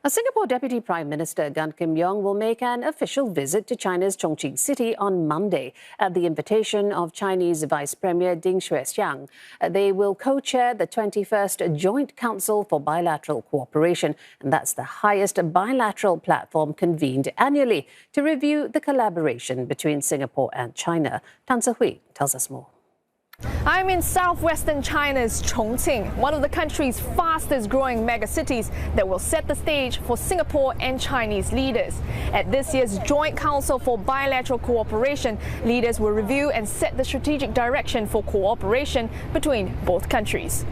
A Singapore Deputy Prime Minister Gan Kim Yong will make an official visit to China's Chongqing city on Monday at the invitation of Chinese Vice Premier Xuexiang. They will co-chair the 21st Joint Council for Bilateral Cooperation, and that's the highest bilateral platform convened annually to review the collaboration between Singapore and China. Tan Se-hui tells us more. I'm in southwestern China's Chongqing, one of the country's fastest growing megacities that will set the stage for Singapore and Chinese leaders. At this year's Joint Council for Bilateral Cooperation, leaders will review and set the strategic direction for cooperation between both countries.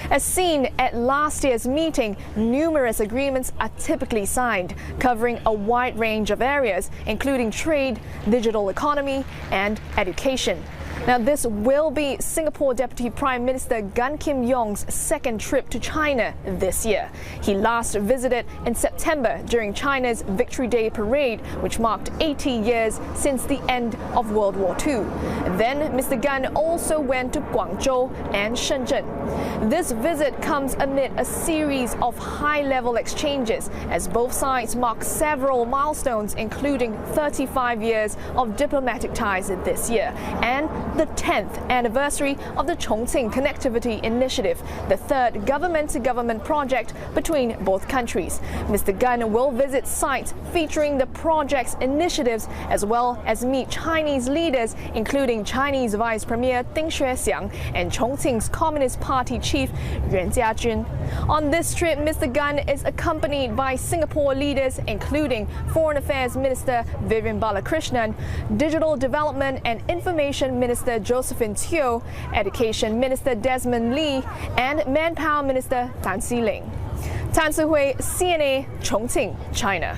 As seen at last year's meeting, numerous agreements are typically signed, covering a wide range of areas, including trade, digital economy, and education. Now, this will be Singapore Deputy Prime Minister Gan Kim Yong's second trip to China this year. He last visited in September during China's Victory Day parade, which marked 80 years since the end of World War II. Then, Mr. Gan also went to Guangzhou and Shenzhen. This visit comes amid a series of high-level exchanges as both sides mark several milestones, including 35 years of diplomatic ties this year and the 10th anniversary of the Chongqing Connectivity Initiative, the third government-to-government project between both countries. Mr. Gan will visit sites featuring the project's initiatives as well as meet Chinese leaders, including Chinese Vice Premier Xuexiang and Chongqing's Communist Party chief Yuit. On this trip, Mr. Gan is accompanied by Singapore leaders, including Foreign Affairs Minister Vivian Balakrishnan, Digital Development and Information Minister Josephine Teo, Education Minister Desmond Lee, and Manpower Minister Tan Si-ling. Tan Se-hui, CNA, Chongqing, China.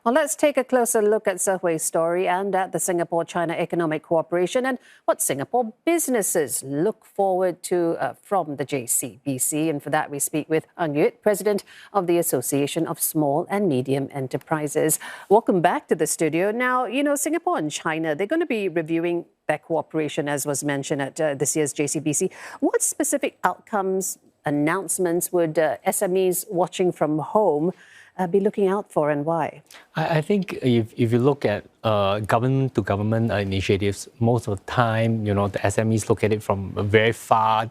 Well, let's take a closer look at Se-hui's story and at the Singapore-China Economic Cooperation and what Singapore businesses look forward to from the JCBC. And for that, we speak with Yuit, President of the Association of Small and Medium Enterprises. Welcome back to the studio. Now, Singapore and China, they're going to be reviewing their cooperation, as was mentioned at this year's JCBC. What specific outcomes, announcements would SMEs watching from home be looking out for, and why? I think if you look at government-to-government initiatives, most of the time, the SMEs look at it from a very far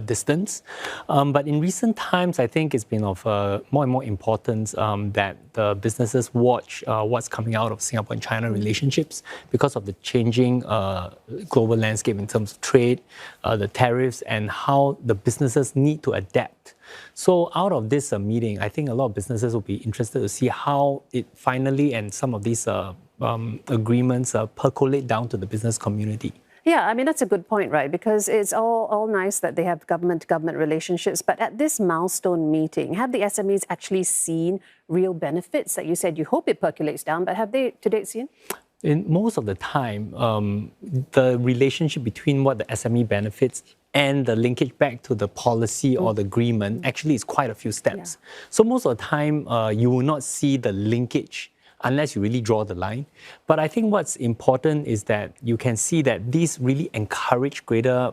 distance. But in recent times, I think it's been of more and more importance that the businesses watch what's coming out of Singapore and China relationships because of the changing global landscape in terms of trade, the tariffs, and how the businesses need to adapt. So out of this meeting, I think a lot of businesses will be interested to see how it finally and some of these agreements percolate down to the business community. Yeah, I mean, that's a good point, right? Because it's all nice that they have government-to-government relationships, but at this milestone meeting, have the SMEs actually seen real benefits that you said you hope it percolates down, but have they to date seen? In most of the time, the relationship between what the SME benefits and the linkage back to the policy or the agreement actually is quite a few steps. Yeah. So most of the time, you will not see the linkage unless you really draw the line. But I think what's important is that you can see that these really encourage greater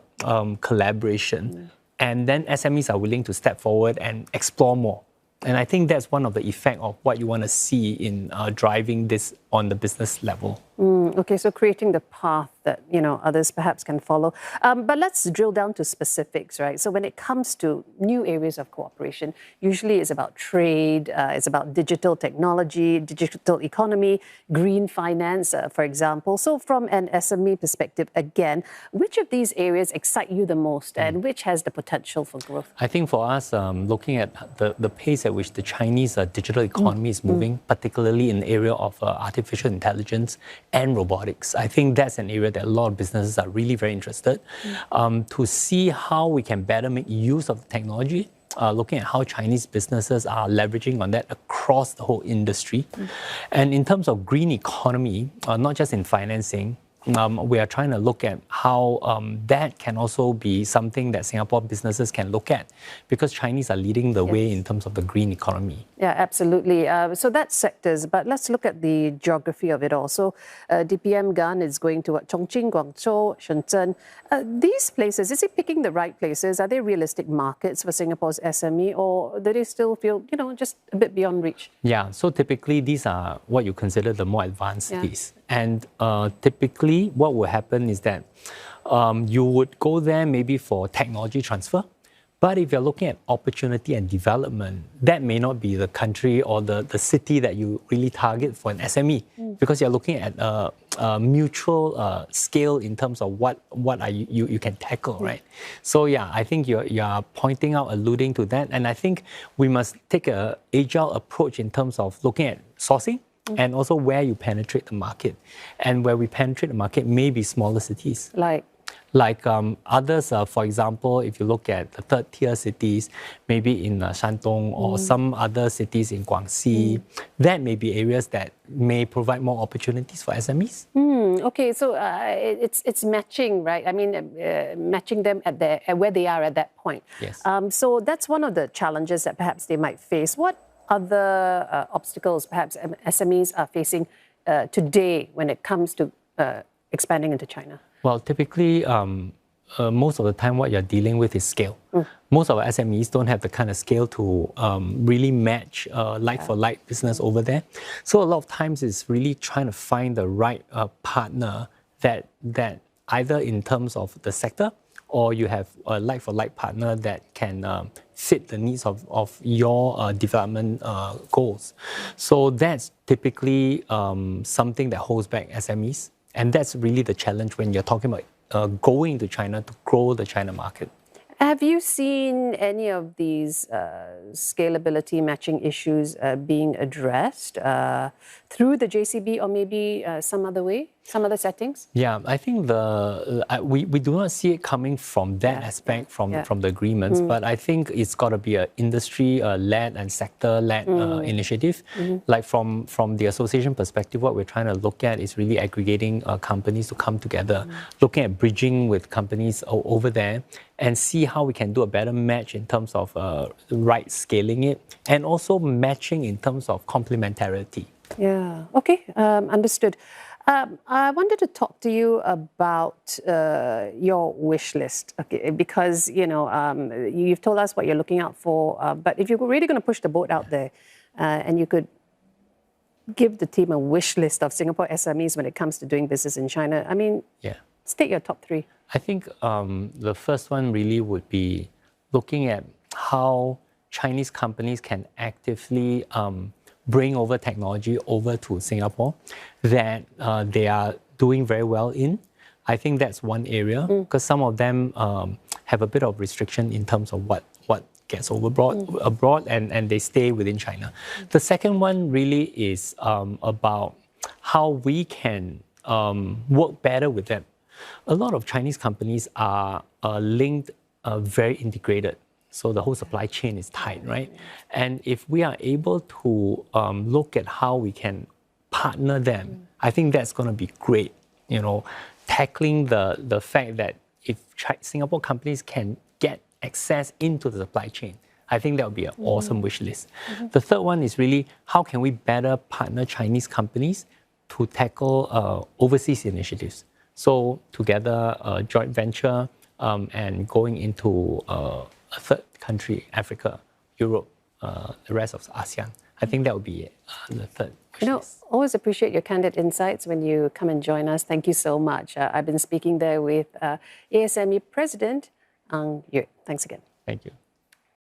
collaboration. And then SMEs are willing to step forward and explore more. And I think that's one of the effects of what you want to see in driving this on the business level. Okay, so creating the path that, others perhaps can follow. But let's drill down to specifics, right? So when it comes to new areas of cooperation, usually it's about trade, it's about digital technology, digital economy, green finance, for example. So from an SME perspective, again, which of these areas excite you the most and which has the potential for growth? I think for us, looking at the pace at which the Chinese digital economy is moving, particularly in the area of artificial intelligence and robotics, I think that's an area that a lot of businesses are really very interested to see how we can better make use of the technology, looking at how Chinese businesses are leveraging on that across the whole industry. And in terms of green economy, not just in financing, we are trying to look at how that can also be something that Singapore businesses can look at, because Chinese are leading the way in terms of the green economy. Yeah, absolutely. So that's sectors, but let's look at the geography of it all. So DPM Gan is going to Chongqing, Guangzhou, Shenzhen. These places, is he picking the right places? Are they realistic markets for Singapore's SME, or do they still feel, just a bit beyond reach? Yeah, so typically these are what you consider the more advanced cities. And typically what will happen is that you would go there maybe for technology transfer. But if you're looking at opportunity and development, that may not be the country or the city that you really target for an SME, because you're looking at a mutual scale in terms of what are you can tackle, right? So yeah, I think you are pointing out, alluding to that. And I think we must take an agile approach in terms of looking at sourcing and also where you penetrate the market. And where we penetrate the market may be smaller cities. Like others, for example, if you look at the third-tier cities, maybe in Shandong or some other cities in Guangxi, that may be areas that may provide more opportunities for SMEs. Okay, so it's matching, right? I mean, matching them at where they are at that point. Yes. So that's one of the challenges that perhaps they might face. What other obstacles perhaps SMEs are facing today when it comes to expanding into China? Well, typically, most of the time what you're dealing with is scale. Most of our SMEs don't have the kind of scale to really match like-for-like business over there. So a lot of times it's really trying to find the right partner that either in terms of the sector, or you have a like-for-like partner that can fit the needs of your development goals. So that's typically something that holds back SMEs. And that's really the challenge when you're talking about going to China to grow the China market. Have you seen any of these scalability matching issues being addressed through the JCB or maybe some other way, some other settings? Yeah, I think we do not see it coming from that aspect from the agreements, but I think it's got to be an industry-led and sector-led initiative. Like from the association perspective, what we're trying to look at is really aggregating companies to come together, looking at bridging with companies over there, and see how we can do a better match in terms of right scaling it, and also matching in terms of complementarity. Yeah, okay, understood. I wanted to talk to you about your wish list, okay, because, you've told us what you're looking out for, but if you're really going to push the boat out there and you could give the team a wish list of Singapore SMEs when it comes to doing business in China, I mean, state your top three. I think the first one really would be looking at how Chinese companies can actively bring over technology over to Singapore that they are doing very well in. I think that's one area, because some of them have a bit of restriction in terms of what gets abroad and they stay within China. The second one really is about how we can work better with them. A lot of Chinese companies are linked, very integrated. So the whole supply chain is tight, right? And if we are able to look at how we can partner them, I think that's going to be great. Tackling the fact that if Singapore companies can get access into the supply chain, I think that would be an awesome wish list. The third one is really how can we better partner Chinese companies to tackle overseas initiatives. So together, a joint venture and going into a third country, Africa, Europe, the rest of ASEAN. I think that would be the third wish list. Always appreciate your candid insights when you come and join us. Thank you so much. I've been speaking there with ASME President Yuit. Thanks again. Thank you.